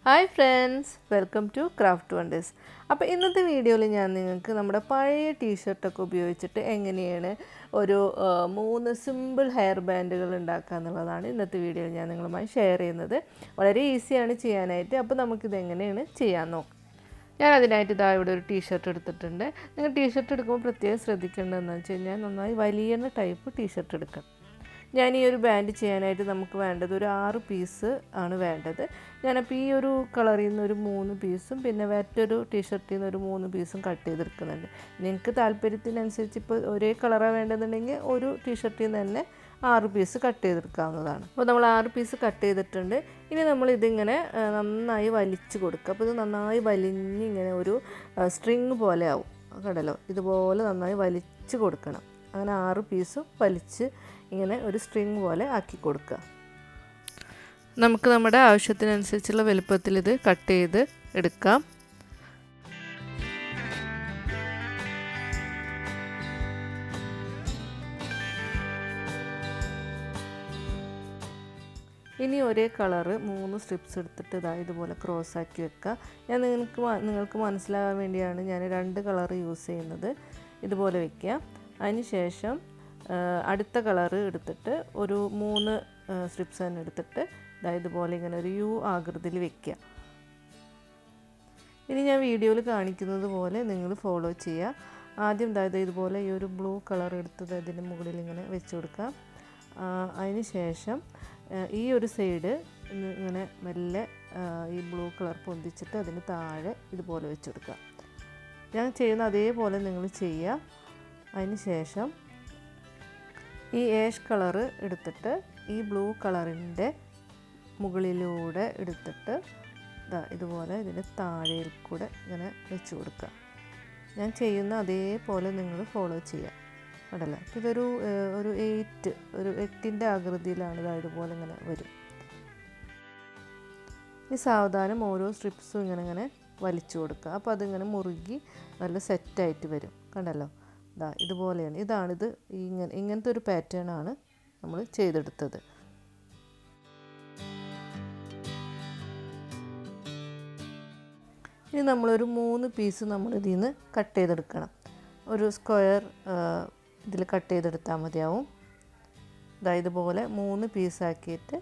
Hi friends, welcome to Craftwonders. അപ്പോൾ ഇന്നത്തെ വീഡിയോയിൽ ഞാൻ നിങ്ങൾക്ക് നമ്മുടെ പഴയ ടീ-ഷർട്ടൊക്കെ ഉപയോഗിച്ചിട്ട് എങ്ങനെയാണ് ഒരു 3 സിമ്പിൾ ഹെയർ ബാൻഡുകൾ ഉണ്ടാക്കുക എന്നുള്ളതാണ് ഇന്നത്തെ വീഡിയോയിൽ ഞാൻ നിങ്ങളുമായി ഷെയർ ചെയ്യുന്നത്. വളരെ ഈസിയാണ് ചെയ്യാനായിട്ട്. അപ്പോൾ നമുക്കിത് എങ്ങനെയാണ് ചെയ്യാൻ നോക്കാം. ഞാൻ അതിനായിട്ട് ഇതാ ഇവിടെ ഒരു ടീ-ഷർട്ട് എടുത്തിട്ടുണ്ട്. നിങ്ങൾ ടീ-ഷർട്ട് എടുക്കുമ്പോൾ പ്രത്യേകം ശ്രദ്ധിക്കേണ്ടതെന്ന് വെച്ച് കഴിഞ്ഞാൽ നന്നായി വലിയ ടൈപ്പ് ടീ-ഷർട്ട് എടുക്കണം. ഞാൻ ഈ ഒരു ബാൻഡ് ചെയ്യാനായിട്ട് നമുക്ക് വേണ്ടത് ഒരു 6 പീസ് ആണ് വേണ്ടത്. ഞാനപ്പോൾ ഈ ഒരു കളറിൽ നിന്ന് ഒരു 3 പീസും പിന്നെ മറ്റൊരു ടീഷർട്ടിൽ നിന്ന് ഒരു 3 പീസും കട്ട് ചെയ്തെടുക്കുന്നുണ്ട്. നിങ്ങൾക്ക് താല്പര്യത്തിനനുസരിച്ച് ഇപ്പോൾ ഒരേ കളറാണ് വേണ്ടതെന്നുണ്ടെങ്കിൽ ഒരു ടീഷർട്ടിൽ നിന്ന് തന്നെ 6 പീസ് കട്ട് ചെയ്തെടുക്കാവുന്നതാണ്. അപ്പോൾ നമ്മൾ 6 പീസ് കട്ട് ചെയ്തിട്ടുണ്ട്. ഇനി നമ്മളിതിങ്ങനെ നന്നായി വലിച്ചു കൊടുക്കുക. അപ്പോൾ ഇത് നന്നായി വലിഞ്ഞ് ഇങ്ങനെ ഒരു സ്ട്രിങ് പോലെ ആവും. കണ്ടല്ലോ, ഇതുപോലെ നന്നായി വലിച്ചു കൊടുക്കണം. അങ്ങനെ 6 പീസും വലിച്ച് ഇങ്ങനെ ഒരു സ്ട്രിങ് പോലെ ആക്കി കൊടുക്കുക. നമുക്ക് നമ്മുടെ ആവശ്യത്തിനനുസരിച്ചുള്ള വലുപ്പത്തിൽ ഇത് കട്ട് ചെയ്ത് എടുക്കാം. ഇനി ഒരേ കളറ് 3 സ്ട്രിപ്സ് എടുത്തിട്ട് ഇതുപോലെ ക്രോസ് ആക്കി വെക്കുക. ഞാൻ നിങ്ങൾക്ക് മനസ്സിലാകാൻ വേണ്ടിയാണ് ഞാൻ 2 കളർ യൂസ് ചെയ്യുന്നത്. ഇതുപോലെ വെക്കുക. അതിന് ശേഷം അടുത്ത കളറ് എടുത്തിട്ട് ഒരു 3 സ്ട്രിപ്സ് തന്നെ എടുത്തിട്ട് ഇതുപോലെ ഇങ്ങനെ ഒരു യു ആകൃതിയിൽ വെക്കുക. ഇനി ഞാൻ വീഡിയോയിൽ കാണിക്കുന്നത് പോലെ നിങ്ങൾ ഫോളോ ചെയ്യുക. ആദ്യം ഇതുപോലെ ഈ ഒരു ബ്ലൂ കളർ എടുത്തത് അതിൻ്റെ മുകളിൽ ഇങ്ങനെ വെച്ച് കൊടുക്കുക. അതിന് ശേഷം ഈ ഒരു സൈഡ് ഇങ്ങനെ മെല്ലെ ഈ ബ്ലൂ കളർ പൊന്തിച്ചിട്ട് അതിന് താഴെ ഇതുപോലെ വെച്ച് കൊടുക്കുക. ഞാൻ ചെയ്യുന്ന അതേപോലെ നിങ്ങൾ ചെയ്യുക. അതിന് ശേഷം ഈ ഏഷ് കളറ് എടുത്തിട്ട് ഈ ബ്ലൂ കളറിൻ്റെ മുകളിലൂടെ എടുത്തിട്ട് ഇതുപോലെ ഇതിൻ്റെ താഴെയിൽ കൂടെ ഇങ്ങനെ വെച്ച് കൊടുക്കുക. ഞാൻ ചെയ്യുന്ന അതേപോലെ നിങ്ങൾ ഫോളോ ചെയ്യുക. കണ്ടല്ലോ, ഇതൊരു 8 ആകൃതിയിലാണ് ഇതുപോലെ ഇങ്ങനെ വരും. ഈ സാവധാനം ഓരോ സ്ട്രിപ്സും ഇങ്ങനെ വലിച്ചു കൊടുക്കുക. അപ്പോൾ അതിങ്ങനെ മുറുകി നല്ല സെറ്റായിട്ട് വരും. കണ്ടല്ലോ, ഇതുപോലെയാണ്. ഇതാണിത്. ഇങ്ങനത്തെ ഒരു പാറ്റേൺ ആണ് നമ്മൾ ചെയ്തെടുത്തത്. ഇനി നമ്മളൊരു 3 പീസ് നമ്മൾ ഇതിൽ നിന്ന് കട്ട് ചെയ്തെടുക്കണം. ഒരു സ്ക്വയർ ഇതിൽ കട്ട് ചെയ്തെടുത്താൽ മതിയാവും. ഇതുപോലെ 3 പീസാക്കിയിട്ട്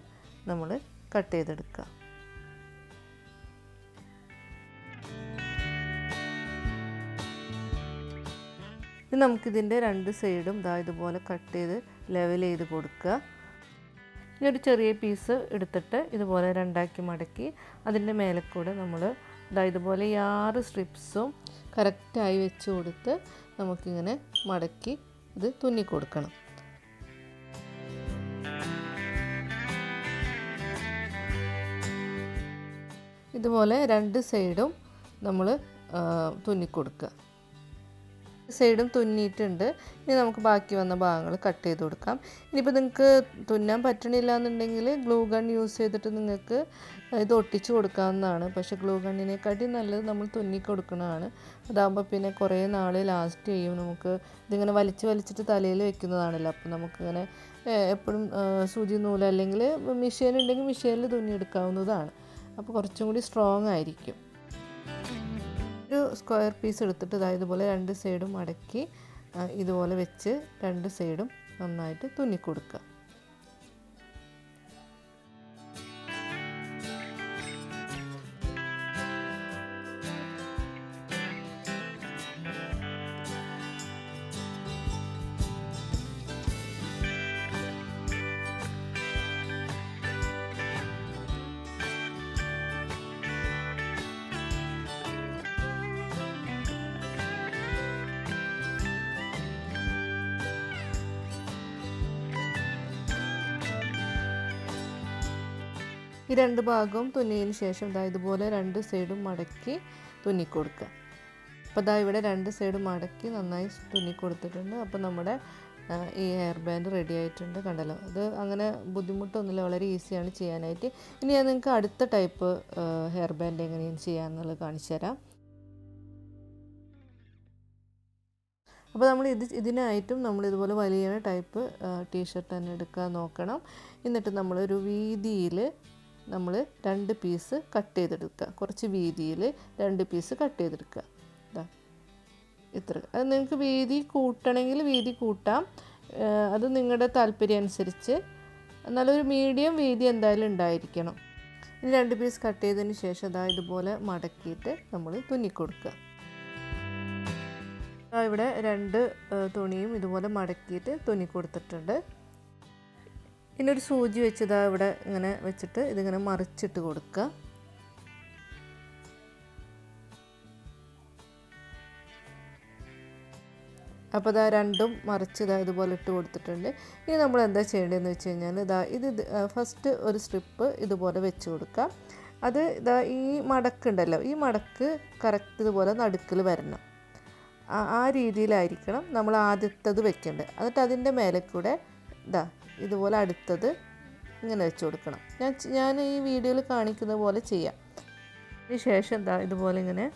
നമ്മൾ കട്ട് ചെയ്തെടുക്കുക. ഇനി നമുക്കിതിൻ്റെ 2 സൈഡും ഇതുപോലെ കട്ട് ചെയ്ത് ലെവൽ ചെയ്ത് കൊടുക്കുക. ഇനി ഒരു ചെറിയ പീസ് എടുത്തിട്ട് ഇതുപോലെ 2ആക്കി മടക്കി അതിൻ്റെ മേലെ കൂടെ നമ്മൾ ഇതുപോലെ ഈ 6 സ്ട്രിപ്സും കറക്റ്റായി വെച്ച് കൊടുത്ത് നമുക്കിങ്ങനെ മടക്കി ഇത് തുന്നി കൊടുക്കണം. ഇതുപോലെ 2 സൈഡും നമ്മൾ തുന്നിക്കൊടുക്കുക. സൈഡും തുന്നിയിട്ടുണ്ട്. ഇനി നമുക്ക് ബാക്കി വന്ന ഭാഗങ്ങൾ കട്ട് ചെയ്ത് കൊടുക്കാം. ഇനിയിപ്പോൾ നിങ്ങൾക്ക് തുന്നാൻ പറ്റണില്ല എന്നുണ്ടെങ്കിൽ ഗ്ലൂ ഗൺ യൂസ് ചെയ്തിട്ട് നിങ്ങൾക്ക് ഇത് ഒട്ടിച്ച് കൊടുക്കാവുന്നതാണ്. പക്ഷേ ഗ്ലൂ ഗണ്ണിനെക്കാട്ടി നല്ലത് നമ്മൾ തുന്നി കൊടുക്കുന്നതാണ്. അതാകുമ്പോൾ പിന്നെ കുറേ നാൾ ലാസ്റ്റ് ചെയ്യും. നമുക്ക് ഇതിങ്ങനെ വലിച്ചിട്ട് തലയിൽ വെക്കുന്നതാണല്ലോ. അപ്പോൾ നമുക്കിങ്ങനെ എപ്പോഴും സൂചി നൂല് അല്ലെങ്കിൽ മെഷീൻ ഉണ്ടെങ്കിൽ മെഷീനിൽ തുന്നിയെടുക്കാവുന്നതാണ്. അപ്പോൾ കുറച്ചും കൂടി സ്ട്രോങ് ആയിരിക്കും. ഒരു സ്ക്വയർ പീസ് എടുത്തിട്ട് ഇതുപോലെ 2 സൈഡും മടക്കി ഇതുപോലെ വെച്ച് 2 സൈഡും നന്നായിട്ട് തുന്നിക്കൊടുക്കുക. ഈ 2 ഭാഗവും തുന്നിയതിന് ശേഷം ഇതുപോലെ 2 സൈഡും മടക്കി തുന്നിക്കൊടുക്കുക. അപ്പോൾ ഇവിടെ 2 സൈഡും മടക്കി നന്നായി തുന്നിക്കൊടുത്തിട്ടുണ്ട്. അപ്പോൾ നമ്മുടെ ഈ ഹെയർ ബാൻഡ് റെഡി ആയിട്ടുണ്ട്. കണ്ടല്ലോ, അത് അങ്ങനെ ബുദ്ധിമുട്ടൊന്നുമില്ല, വളരെ ഈസിയാണ് ചെയ്യാനായിട്ട്. ഇനി ഞാൻ നിങ്ങൾക്ക് അടുത്ത ടൈപ്പ് ഹെയർ ബാൻഡ് എങ്ങനെയാണ് ചെയ്യാമെന്നുള്ളത് കാണിച്ചു തരാം. അപ്പോൾ നമ്മൾ ഇതിനായിട്ടും നമ്മളിതുപോലെ വലിയ ടൈപ്പ് ടീഷർട്ട് തന്നെ എടുക്കാൻ നോക്കണം. എന്നിട്ട് നമ്മളൊരു വീതിയിൽ നമ്മൾ 2 പീസ് കട്ട് ചെയ്തെടുക്കുക. കുറച്ച് വീതിയിൽ 2 പീസ് കട്ട് ചെയ്തെടുക്കുക. ഇതാ ഇത്ര. അത് നിങ്ങൾക്ക് വീതി കൂട്ടണമെങ്കിൽ വീതി കൂട്ടാം, അത് നിങ്ങളുടെ താല്പര്യം അനുസരിച്ച്. നല്ലൊരു മീഡിയം വീതി എന്തായാലും ഉണ്ടായിരിക്കണം. ഇനി 2 പീസ് കട്ട് ചെയ്തതിന് ശേഷം അതാ ഇതുപോലെ മടക്കിയിട്ട് നമ്മൾ തുന്നിക്കൊടുക്കുക. ഇവിടെ 2 തുണിയും ഇതുപോലെ മടക്കിയിട്ട് തുന്നിക്കൊടുത്തിട്ടുണ്ട്. ഇനി ഒരു സൂചി വെച്ചതാ ഇവിടെ ഇങ്ങനെ വെച്ചിട്ട് ഇതിങ്ങനെ മറിച്ചിട്ട് കൊടുക്കുക. അപ്പോൾ ഇതാ രണ്ടും മറിച്ച് ഇതുപോലെ ഇട്ട് കൊടുത്തിട്ടുണ്ട്. ഇനി നമ്മൾ എന്താ ചെയ്യേണ്ടതെന്ന് വെച്ച് കഴിഞ്ഞാൽ ഇത് ഫസ്റ്റ് ഒരു സ്ട്രിപ്പ് ഇതുപോലെ വെച്ച് കൊടുക്കുക. അത് ഈ മടക്കുണ്ടല്ലോ, ഈ മടക്ക് കറക്റ്റ് ഇതുപോലെ നടുക്കിൽ വരണം. ആ രീതിയിലായിരിക്കണം നമ്മൾ ആദ്യത്തത് വെക്കേണ്ടത്. എന്നിട്ട് അതിൻ്റെ മേലെ കൂടെ ഇതുപോലെ അടുത്തത് ഇങ്ങനെ വെച്ച് കൊടുക്കണം. ഞാൻ ഈ വീഡിയോയിൽ കാണിക്കുന്ന പോലെ ചെയ്യാം. അതിന് ശേഷം ഇതുപോലെ ഇങ്ങനെ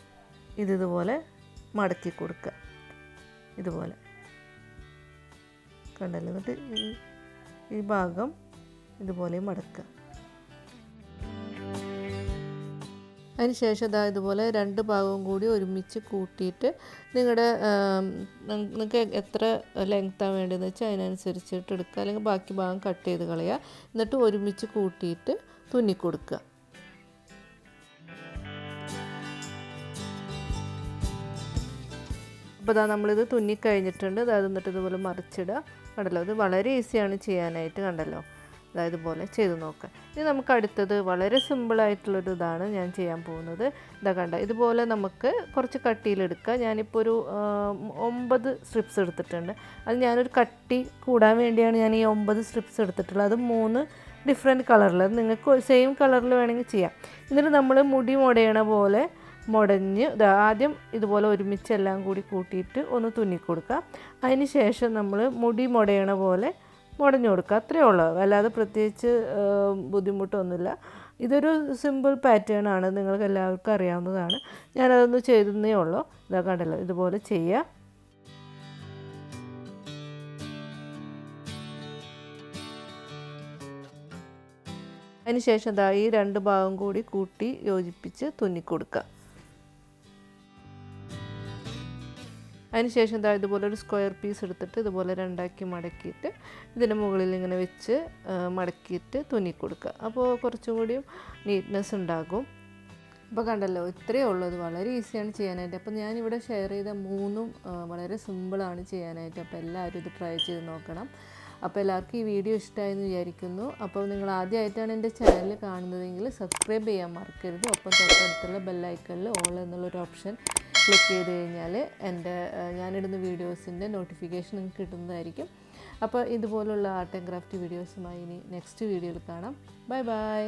ഇതുപോലെ മടക്കി കൊടുക്കുക. ഇതുപോലെ കണ്ടല്ലോ. എന്നിട്ട് ഈ ഭാഗം ഇതുപോലെ മടക്കുക. അതിന് ശേഷം ഇതുപോലെ 2 ഭാഗവും കൂടി ഒരുമിച്ച് കൂട്ടിയിട്ട് നിങ്ങൾക്ക് എത്ര ലെങ്ത്താണ് വേണ്ടതെന്ന് വെച്ചാൽ അതിനനുസരിച്ചിട്ട് എടുക്കുക. അല്ലെങ്കിൽ ബാക്കി ഭാഗം കട്ട് ചെയ്ത് കളയുക. എന്നിട്ട് ഒരുമിച്ച് കൂട്ടിയിട്ട് തുന്നിക്കൊടുക്കുക. അപ്പോൾ നമ്മളിത് തുന്നിക്കഴിഞ്ഞിട്ടുണ്ട്. അത് എന്നിട്ട് ഇതുപോലെ മറിച്ചിടുക. കണ്ടല്ലോ, ഇത് വളരെ ഈസിയാണ് ചെയ്യാനായിട്ട്. കണ്ടല്ലോ, ഇതുപോലെ ചെയ്ത് നോക്കുക. ഇനി നമുക്ക് അടുത്തത് വളരെ സിമ്പിളായിട്ടുള്ളൊരു ഇതാണ് ഞാൻ ചെയ്യാൻ പോകുന്നത്. കണ്ട ഇതുപോലെ നമുക്ക് കുറച്ച് കട്ടിയിലെടുക്കുക. ഞാനിപ്പോൾ ഒരു 9 സ്ട്രിപ്സ് എടുത്തിട്ടുണ്ട്. അത് ഞാനൊരു കട്ടി കൂടാൻ വേണ്ടിയാണ് ഞാൻ ഈ 9 സ്ട്രിപ്സ് എടുത്തിട്ടുള്ളത്. അത് 3 ഡിഫറെൻറ്റ് കളറിൽ. അത് നിങ്ങൾക്ക് സെയിം കളറിൽ വേണമെങ്കിൽ ചെയ്യാം. എന്നിട്ട് നമ്മൾ മുടി മുടയണ പോലെ മുടഞ്ഞ് ആദ്യം ഇതുപോലെ ഒരുമിച്ച് എല്ലാം കൂടി കൂട്ടിയിട്ട് ഒന്ന് തുന്നിക്കൊടുക്കുക. അതിന് ശേഷം നമ്മൾ മുടി മുടയണ പോലെ മുടഞ്ഞു കൊടുക്കുക. അത്രയേ ഉള്ളൂ, അല്ലാതെ പ്രത്യേകിച്ച് ബുദ്ധിമുട്ടൊന്നുമില്ല. ഇതൊരു സിമ്പിൾ പാറ്റേൺ ആണ്, നിങ്ങൾക്ക് എല്ലാവർക്കും അറിയാവുന്നതാണ്. ഞാനതൊന്ന് ചെയ്തേ ഉള്ളൂ. കണ്ടല്ലോ, ഇതുപോലെ ചെയ്യുക. അതിന് ശേഷം ഈ 2 ഭാഗം കൂടി കൂട്ടി യോജിപ്പിച്ച് തുന്നിക്കൊടുക്കുക. അതിനുശേഷം ഇതുപോലെ ഒരു സ്ക്വയർ പീസ് എടുത്തിട്ട് ഇതുപോലെ 2ആക്കി മടക്കിയിട്ട് ഇതിൻ്റെ മുകളിൽ ഇങ്ങനെ വെച്ച് മടക്കിയിട്ട് തുന്നിക്കൊടുക്കുക. അപ്പോൾ കുറച്ചും കൂടിയും നീറ്റ്നെസ് ഉണ്ടാകും. അപ്പോൾ കണ്ടല്ലോ, ഇത്രയേ ഉള്ളൂ. അത് വളരെ ഈസിയാണ് ചെയ്യാനായിട്ട്. അപ്പോൾ ഞാനിവിടെ ഷെയർ ചെയ്ത 3ഉം വളരെ സിമ്പിളാണ് ചെയ്യാനായിട്ട്. അപ്പോൾ എല്ലാവരും ഇത് ട്രൈ ചെയ്ത് നോക്കണം. അപ്പോൾ എല്ലാവർക്കും ഈ വീഡിയോ ഇഷ്ടമായെന്ന് വിചാരിക്കുന്നു. അപ്പോൾ നിങ്ങൾ ആദ്യമായിട്ടാണ് എൻ്റെ ചാനൽ കാണുന്നതെങ്കിൽ സബ്സ്ക്രൈബ് ചെയ്യാൻ മറക്കരുത്. ഒപ്പം തൊട്ടടുത്തുള്ള ബെല്ലൈക്കണിൽ ഓൾ എന്നുള്ളൊരു ഓപ്ഷൻ ക്ലിക്ക് ചെയ്ത് കഴിഞ്ഞാൽ ഞാനിടുന്ന വീഡിയോസിൻ്റെ നോട്ടിഫിക്കേഷൻ നിങ്ങൾക്ക് കിട്ടുന്നതായിരിക്കും. അപ്പോൾ ഇതുപോലുള്ള ആർട്ട് ആൻഡ് ക്രാഫ്റ്റ് വീഡിയോസുമായി ഇനി നെക്സ്റ്റ് വീഡിയോയിൽ കാണാം. Bye bye.